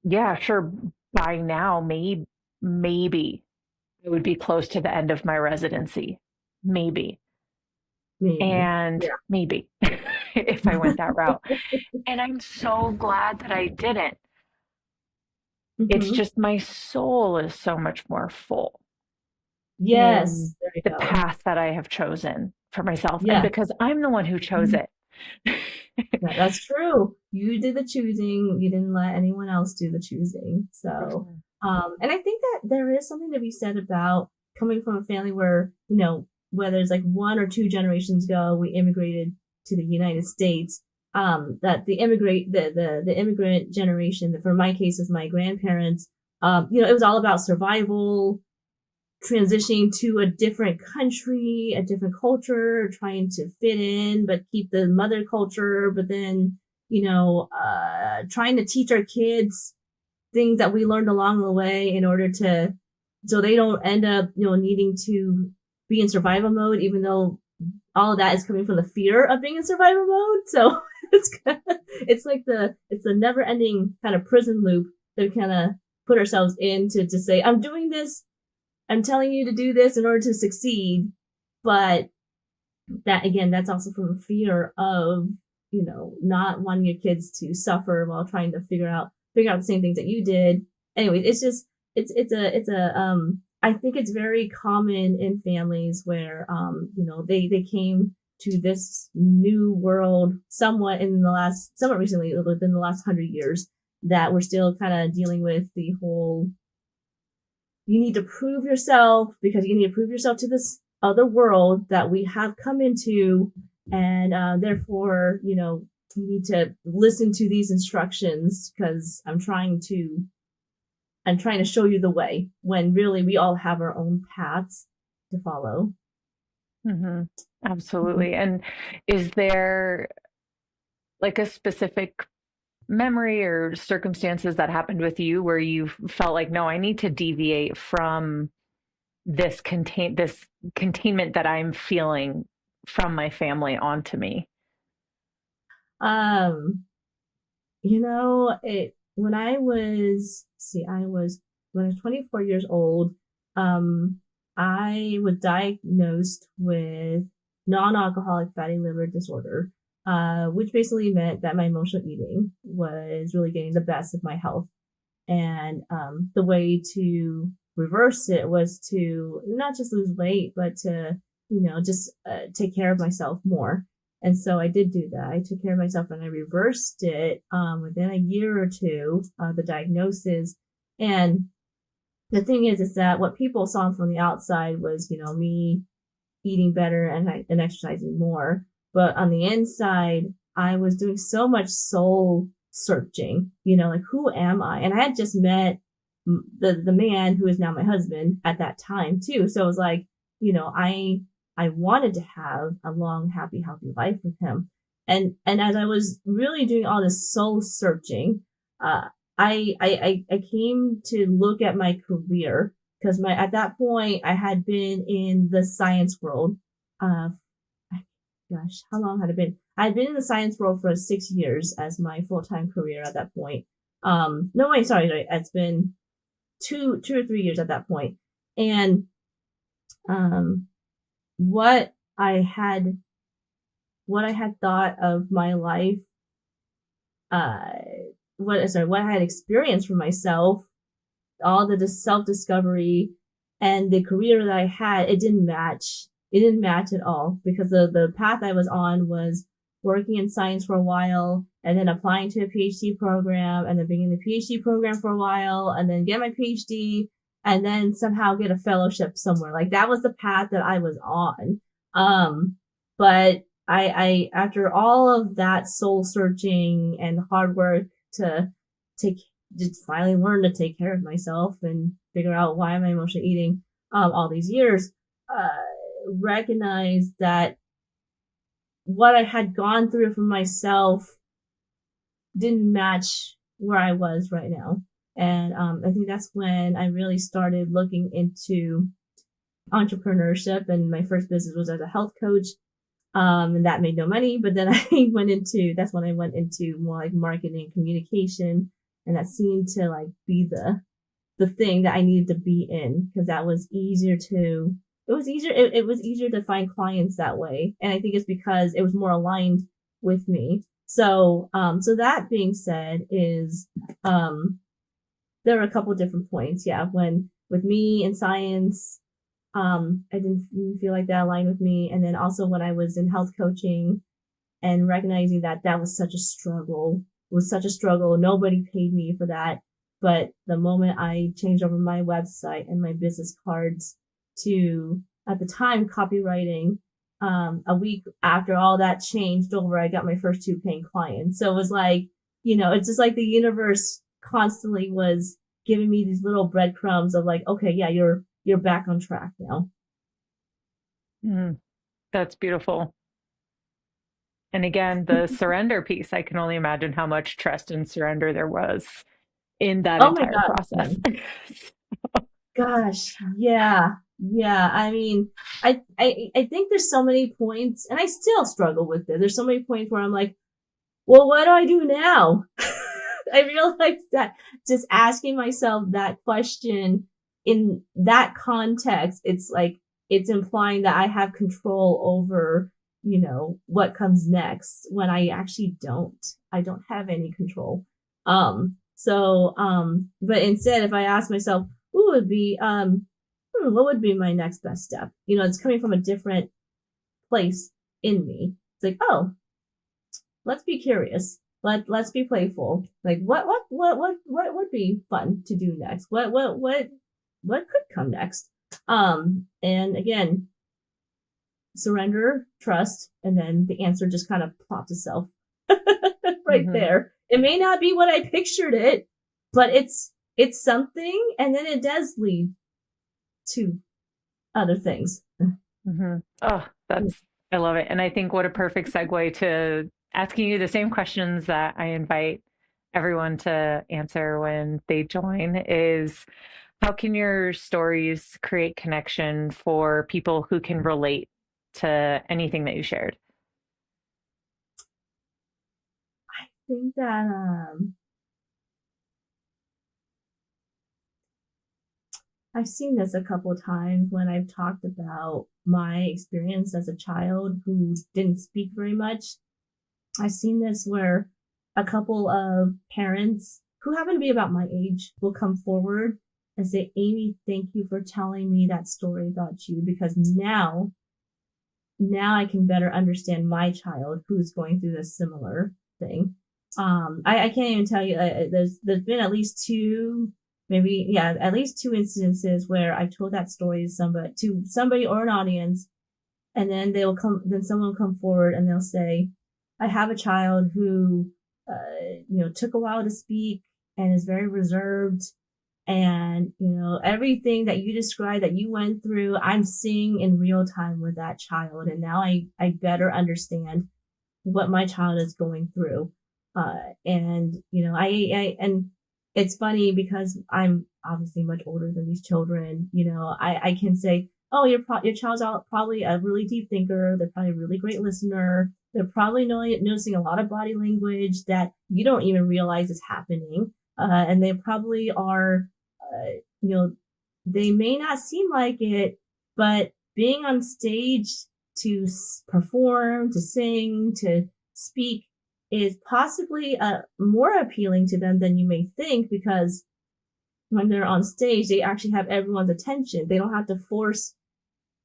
yeah, sure. By now, maybe I would be close to the end of my residency. Maybe. Maybe. And Yeah. maybe if I went that route. And I'm so glad that I didn't. It's Mm-hmm. just my soul is so much more full in Yes. There you the go. path that I have chosen for myself. And Yeah. because I'm the one who chose Mhm. it. That's true. You did the choosing. You didn't let anyone else do the choosing. So, and I think that there is something to be said about coming from a family where, whether it's like one or two generations ago, we immigrated to the United States. That the immigrant generation, that for my case with my grandparents, it was all about survival, transitioning to a different country, a different culture, trying to fit in, but keep the mother culture, but then, trying to teach our kids things that we learned along the way in order so they don't end up, needing to be in survival mode, even though all of that is coming from the fear of being in survival mode. So it's the never ending kind of prison loop that we kind of put ourselves in to say, I'm doing this, I'm telling you to do this in order to succeed. But that again, that's also from fear of, not wanting your kids to suffer while trying to figure out the same things that you did. Anyway, it's just, I think it's very common in families where, they came to this new world somewhat recently, within the last 100 years, that we're still kind of dealing with the whole, you need to prove yourself because you need to prove yourself to this other world that we have come into. And therefore, you need to listen to these instructions because I'm trying to show you the way, when really we all have our own paths to follow. Mm-hmm. Absolutely. And is there like a specific memory or circumstances that happened with you where you felt like, no, I need to deviate from this containment that I'm feeling from my family onto me? Um, it when I was 24 years old, um, I was diagnosed with non-alcoholic fatty liver disorder, which basically meant that my emotional eating was really getting the best of my health. And the way to reverse it was to not just lose weight, but to, just take care of myself more. And so I did do that. I took care of myself and I reversed it within a year or two of the diagnosis. And the thing is that what people saw from the outside was, me eating better and exercising more. But on the inside, I was doing so much soul searching, like, who am I? And I had just met the man who is now my husband at that time too. So it was like, I wanted to have a long, happy, healthy life with him. And as I was really doing all this soul searching, uh, I came to look at my career because at that point I had been in the science world. Uh, gosh, how long had it been? I had been in the science world for 6 years as my full time career at that point. No, wait, sorry, it's been 2 or 3 years at that point. And what I had thought of my life, what I had experienced for myself, all the self discovery and the career that I had, it didn't match. It didn't match at all because the path I was on was working in science for a while and then applying to a PhD program and then being in the PhD program for a while and then get my PhD and then somehow get a fellowship somewhere. Like that was the path that I was on. But I after all of that soul searching and hard work to just finally learn to take care of myself and figure out why am I emotionally eating all these years, recognize that what I had gone through for myself didn't match where I was right now. And I think that's when I really started looking into entrepreneurship. And my first business was as a health coach. And that made no money. But then that's when I went into more like marketing and communication. And that seemed to like be the thing that I needed to be in because that was easier to, it was easier to find clients that way. And I think it's because it was more aligned with me. So, so that being said is, there are a couple of different points. Yeah. When with me in science, I didn't feel like that aligned with me. And then also when I was in health coaching and recognizing that that was such a struggle, it was such a struggle. Nobody paid me for that. But the moment I changed over my website and my business cards to, at the time, copywriting, a week after all that changed over, I got my first 2 paying clients. So it was like, it's just like the universe constantly was giving me these little breadcrumbs of like, okay, yeah, you're back on track now. That's beautiful. And again, the surrender piece, I can only imagine how much trust and surrender there was in that Oh my entire God. process. Gosh. Yeah. Yeah. I mean, I think there's so many points and I still struggle with it. There's so many points where I'm like, well, what do I do now? I realized that just asking myself that question in that context, it's like, it's implying that I have control over, what comes next when I actually don't. I don't have any control. But instead, if I ask myself, who would be, what would be my next best step? It's coming from a different place in me. It's like, oh, let's be curious. Let's be playful. Like what would be fun to do next? What could come next? And again, surrender, trust, and then the answer just kind of plops itself right there. It may not be what I pictured it, but it's something, and then it does lead to other things. Oh, I love it. And I think what a perfect segue to asking you the same questions that I invite everyone to answer when they join is how can your stories create connection for people who can relate to anything that you shared? I think that I've seen this a couple of times when I've talked about my experience as a child who didn't speak very much. I've seen this where a couple of parents who happen to be about my age will come forward and say, Amy, thank you for telling me that story about you, because now I can better understand my child who's going through this similar thing. I can't even tell you, there's been at least two, maybe, yeah, at least two instances where I've told that story to somebody or an audience, and then someone will come forward and they'll say, I have a child who, took a while to speak and is very reserved. And, everything that you described that you went through, I'm seeing in real time with that child. And now I better understand what my child is going through. And it's funny because I'm obviously much older than these children. I can say, oh, your child's probably a really deep thinker. They're probably a really great listener. They're probably noticing a lot of body language that you don't even realize is happening. And they probably are, they may not seem like it, but being on stage to perform, to sing, to speak is possibly more appealing to them than you may think, because when they're on stage, they actually have everyone's attention. They don't have to force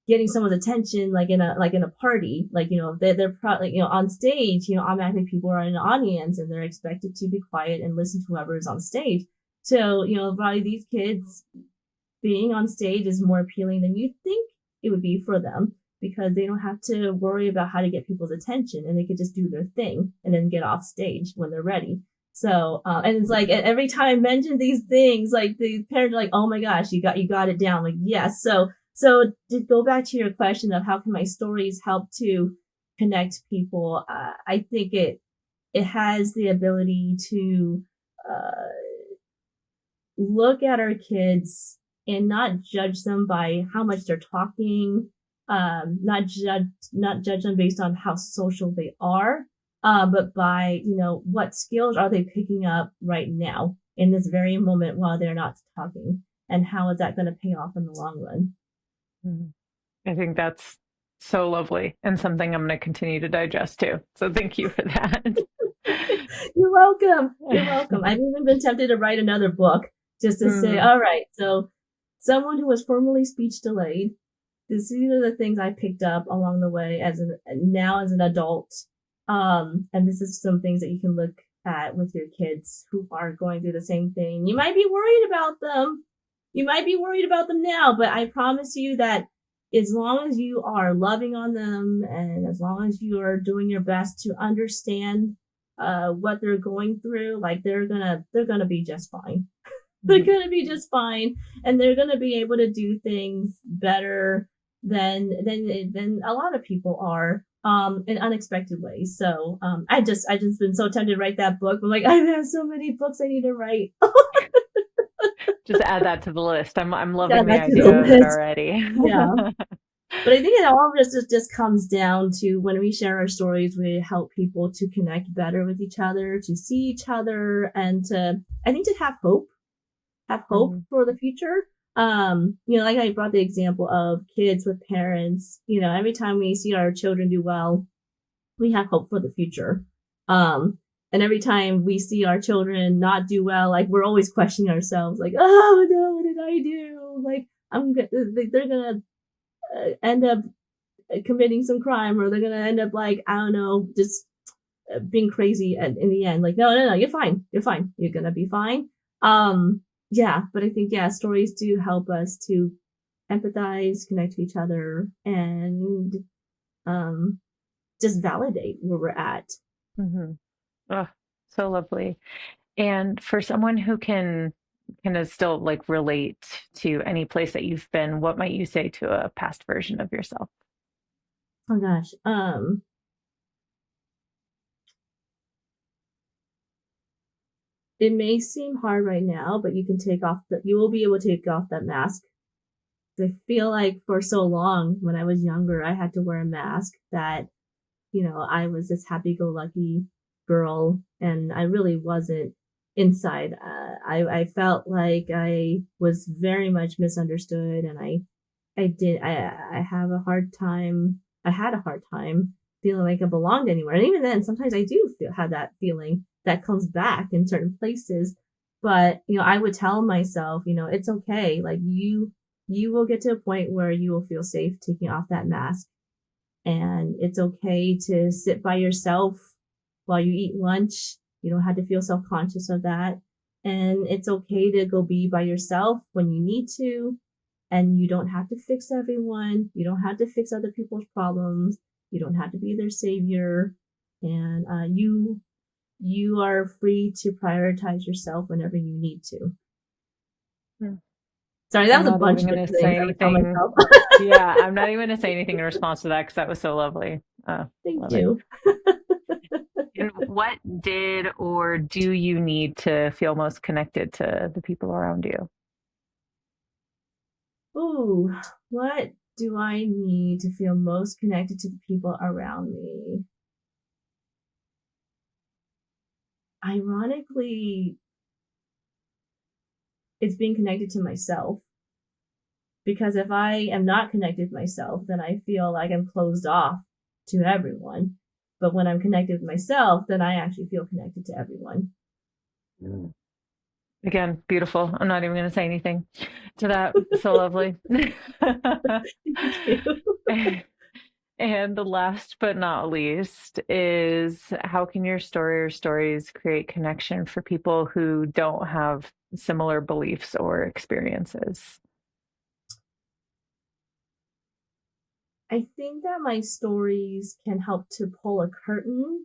getting someone's attention like in a party. They're probably, on stage, automatically people are in an audience and they're expected to be quiet and listen to whoever is on stage. So, probably these kids being on stage is more appealing than you think it would be for them, because they don't have to worry about how to get people's attention, and they could just do their thing and then get off stage when they're ready. So, and it's like every time I mention these things, like the parents are like, oh my gosh, you got it down. Like, yes. So to go back to your question of how can my stories help to connect people, I think it has the ability to look at our kids and not judge them by how much they're talking, not judge them based on how social they are, but by, what skills are they picking up right now in this very moment while they're not talking, and how is that going to pay off in the long run? I think that's so lovely and something I'm going to continue to digest too. So thank you for that. You're welcome. You're welcome. I've even been tempted to write another book just to say, all right, so someone who was formerly speech delayed, these are the things I picked up along the way as an adult. And this is some things that you can look at with your kids who are going through the same thing. You might be worried about them. You might be worried about them now, but I promise you that as long as you are loving on them and as long as you are doing your best to understand what they're going through, like they're gonna be just fine. They're gonna be just fine, and they're gonna be able to do things better than a lot of people are, in unexpected ways. So I just been so tempted to write that book. I'm like, I have so many books I need to write. Just add that to the list. I'm loving the idea of it already. Yeah. But I think it all just comes down to when we share our stories, we help people to connect better with each other, to see each other, and to have hope for the future. Like I brought the example of kids with parents, every time we see our children do well, we have hope for the future. And every time we see our children not do well, like we're always questioning ourselves, like, oh no, what did I do? Like they're gonna end up committing some crime, or they're gonna end up like, I don't know, just being crazy in the end. Like, no, you're fine, you're gonna be fine. Yeah, but I think stories do help us to empathize, connect to each other, and just validate where we're at. Mm-hmm. Oh, so lovely. And for someone who can kind of still like relate to any place that you've been, what might you say to a past version of yourself? Oh gosh. It may seem hard right now, but you will be able to take off that mask. I feel like for so long when I was younger, I had to wear a mask that, I was this happy-go-lucky girl, and I really wasn't. inside. I felt like I was very much misunderstood, and I had a hard time feeling like I belonged anywhere. And even then, sometimes I do have that feeling that comes back in certain places. But, I would tell myself, it's okay. Like you will get to a point where you will feel safe taking off that mask. And it's okay to sit by yourself while you eat lunch. You don't have to feel self-conscious of that. And it's okay to go be by yourself when you need to. And you don't have to fix everyone. You don't have to fix other people's problems. You don't have to be their savior. And you are free to prioritize yourself whenever you need to. Hmm. Sorry, that was a bunch of things I tell myself. Yeah, I'm not even going to say anything in response to that because that was so lovely. Thank you. And what did or do you need to feel most connected to the people around you? Ooh, what do I need to feel most connected to the people around me? Ironically, it's being connected to myself. Because if I am not connected to myself, then I feel like I'm closed off to everyone. But when I'm connected with myself, then I actually feel connected to everyone. Again, beautiful. I'm not even going to say anything to that. So lovely. Thank you. And the last but not least is, how can your story or stories create connection for people who don't have similar beliefs or experiences? I think that my stories can help to pull a curtain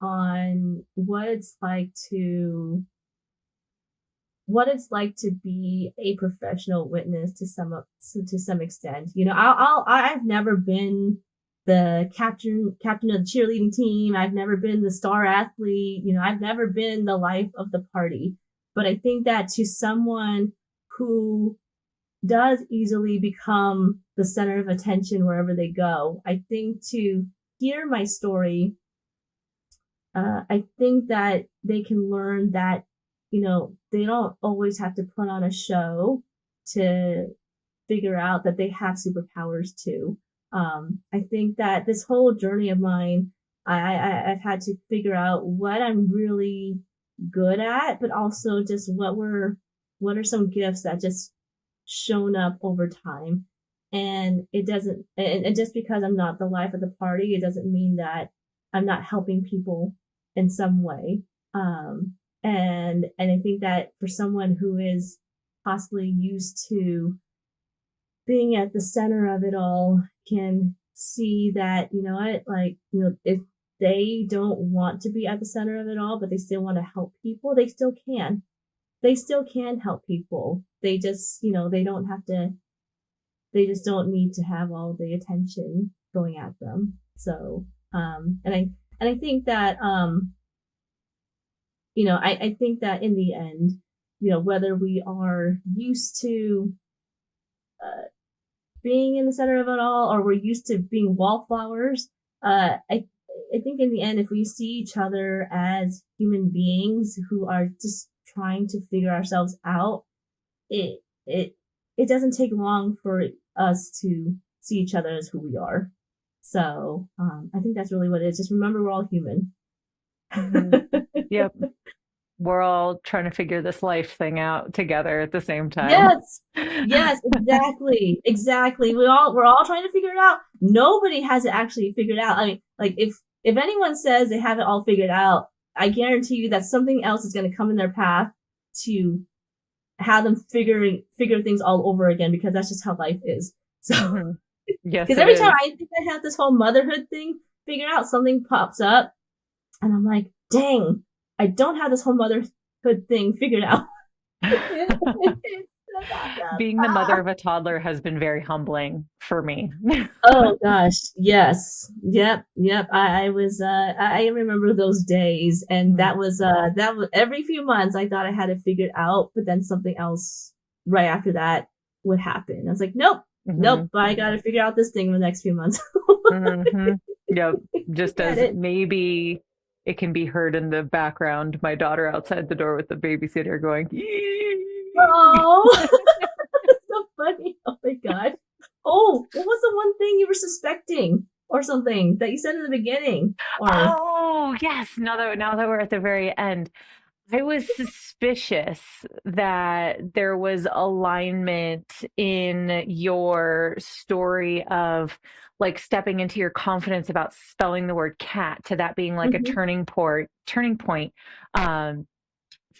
on what it's like to be a professional witness to some extent. I've never been the captain of the cheerleading team. I've never been the star athlete. I've never been the life of the party. But I think that to someone who does easily become the center of attention wherever they go, I think to hear my story, I think that they can learn that, they don't always have to put on a show to figure out that they have superpowers too. I think that this whole journey of mine, I've had to figure out what I'm really good at, but also just what are some gifts that just shown up over time. And just because I'm not the life of the party, it doesn't mean that I'm not helping people in some way. And I think that for someone who is possibly used to being at the center of it all, can see that, if they don't want to be at the center of it all, but they still want to help people, they still can. They still can help people. They just, they just don't need to have all the attention going at them. So, and I think that, I think that in the end, whether we are used to being in the center of it all, or we're used to being wallflowers, I think in the end, if we see each other as human beings who are just trying to figure ourselves out, it doesn't take long for us to see each other as who we are. So I think that's really what it is. Just remember, we're all human. Mm-hmm. Yep. We're all trying to figure this life thing out together at the same time. Yes, exactly. We're all trying to figure it out. Nobody has it actually figured out. I mean, like if anyone says they have it all figured out, I guarantee you that something else is going to come in their path to have them figure things all over again, because that's just how life is. So, mm-hmm. Yes, because every time I think I have this whole motherhood thing figured out, something pops up, and I'm like, dang, I don't have this whole motherhood thing figured out. Being the mother of a toddler has been very humbling for me. Oh gosh, yes, yep. I was, I remember those days, and that was every few months I thought I had it figured out, but then something else right after that would happen. I was like, nope, I got to figure out this thing in the next few months. Mm-hmm. Yep. Just as maybe it can be heard in the background, my daughter outside the door with the babysitter going, "Yee!" Oh, so funny. Oh my God. Oh, what was the one thing you were suspecting or something that you said in the beginning? Or Oh, yes. Now that we're at the very end, I was suspicious that there was alignment in your story of like stepping into your confidence about spelling the word cat to that being like a Mhm. turning point um,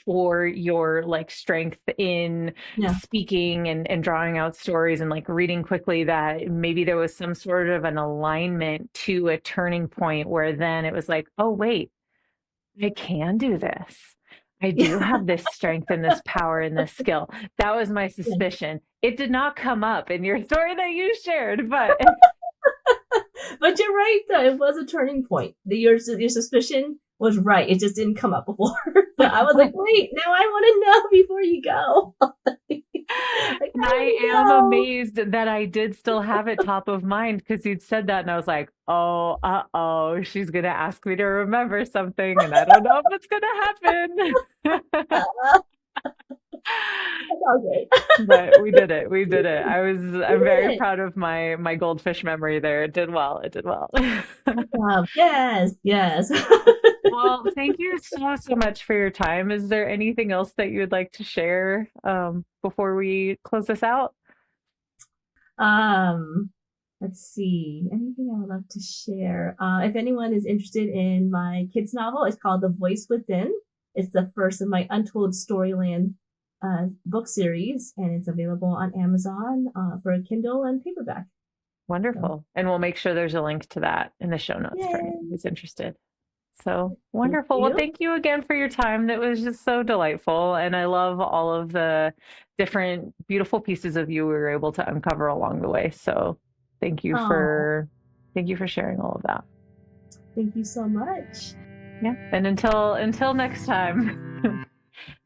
for your like strength in Yeah. speaking and drawing out stories and like reading quickly, that maybe there was some sort of an alignment to a turning point where then it was like, oh, wait, I can do this. I do Yeah. have this strength and this power and this skill. That was my Yeah. suspicion. It did not come up in your story that you shared, but But you're right, though. It was a turning point. Your suspicion was right. It just didn't come up before. But I was like, wait, now I want to know before you go. Like, and I I want to am know. amazed that I did still have it top of mind because you'd said that, and I was like, oh, uh-oh, she's gonna ask me to remember something, and I don't know if it's gonna happen. That's all good. But we did it. We did it. You I'm very did it. proud of my goldfish memory there. It did well. It did well. Yes, yes. Well, thank you so much for your time. Is there anything else that you would like to share before we close this out? um, let's see. Anything I would love to share? If anyone is interested in my kids novel, it's called The Voice Within. It's the first of my Untold Storyland book series, and it's available on Amazon for a Kindle and paperback. So, Wonderful. And we'll make sure there's a link to that in the show notes for anyone yay! who's interested. So Thank wonderful. Well, you. thank you again for your time. That was just so delightful. And I love all of the different beautiful pieces of you we were able to uncover along the way. So thank you Oh, for thank you for sharing all of that. thank you so much. Yeah. And until next time.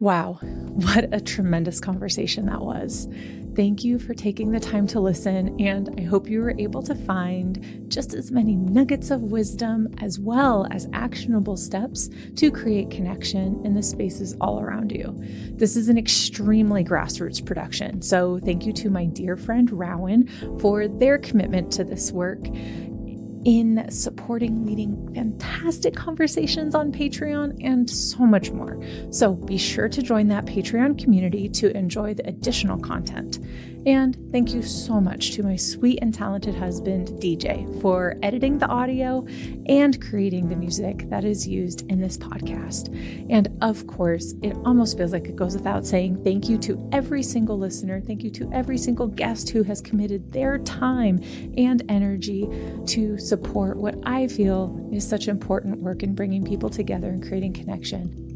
Wow, what a tremendous conversation that was. Thank you for taking the time to listen, and I hope you were able to find just as many nuggets of wisdom as well as actionable steps to create connection in the spaces all around you. This is an extremely grassroots production, so thank you to my dear friend Rowan for their commitment to this work in supporting leading fantastic conversations on Patreon and so much more. So be sure to join that Patreon community to enjoy the additional content. And thank you so much to my sweet and talented husband, DJ, for editing the audio and creating the music that is used in this podcast. And of course, it almost feels like it goes without saying thank you to every single listener. Thank you to every single guest who has committed their time and energy to support what I feel is such important work in bringing people together and creating connection.